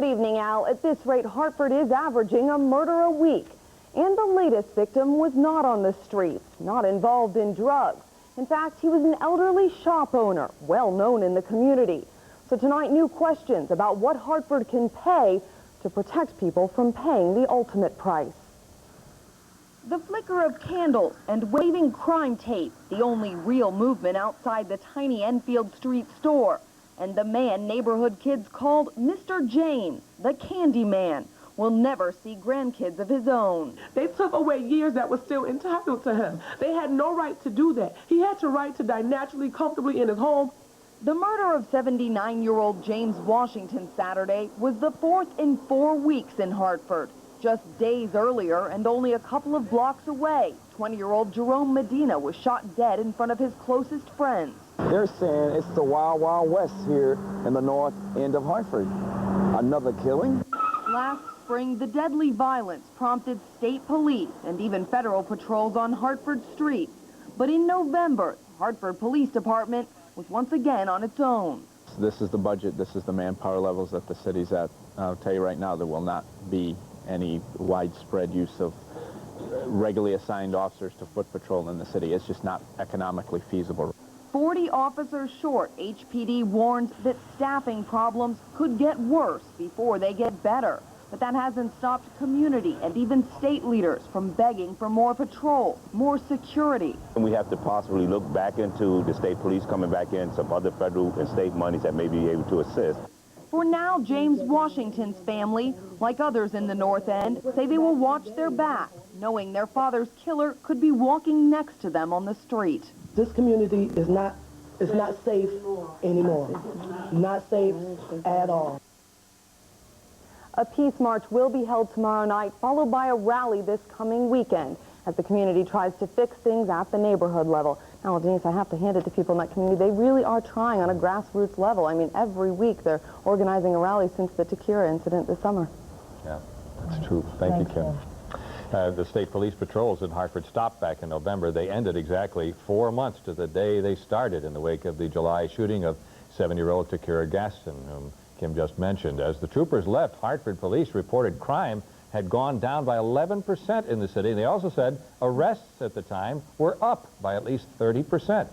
Good evening, Al. At this rate, Hartford is averaging a murder a week. And the latest victim was not on the streets, not involved in drugs. In fact, he was an elderly shop owner, well known in the community. So tonight, new questions about what Hartford can pay to protect people from paying the ultimate price. The flicker of candles and waving crime tape, the only real movement outside the tiny Enfield Street store. And the man neighborhood kids called Mr. James, the candy man, will never see grandkids of his own. They took away years that were still entitled to him. They had no right to do that. He had the right to die naturally, comfortably in his home. The murder of 79-year-old James Washington Saturday was the fourth in 4 weeks in Hartford. Just days earlier and only a couple of blocks away, 20-year-old Jerome Medina was shot dead in front of his closest friends. They're saying it's the Wild Wild West here in the north end of Hartford. Another killing? Last spring, the deadly violence prompted state police and even federal patrols on Hartford streets. But in November, the Hartford Police Department was once again on its own. This is the budget, this is the manpower levels that the city's at. I'll tell you right now, there will not be any widespread use of regularly assigned officers to foot patrol in the city. It's just not economically feasible. 40 officers short, HPD warns that staffing problems could get worse before they get better. But that hasn't stopped community and even state leaders from begging for more patrol, more security. And we have to possibly look back into the state police coming back in, some other federal and state monies that may be able to assist. For now, James Washington's family, like others in the North End, say they will watch their back, knowing their father's killer could be walking next to them on the street. This community is not safe anymore. Not safe at all. A peace march will be held tomorrow night, followed by a rally this coming weekend as the community tries to fix things at the neighborhood level. Now, Denise, I have to hand it to people in that community. They really are trying on a grassroots level. I mean, every week they're organizing a rally since the Takira incident this summer. Yeah, that's true. Thank you, Kim. The state police patrols in Hartford stopped back in November. They ended exactly 4 months to the day they started in the wake of the July shooting of 70-year-old Takira Gaston, whom Kim just mentioned. As the troopers left, Hartford police reported crime had gone down by 11% in the city. They also said arrests at the time were up by at least 30%.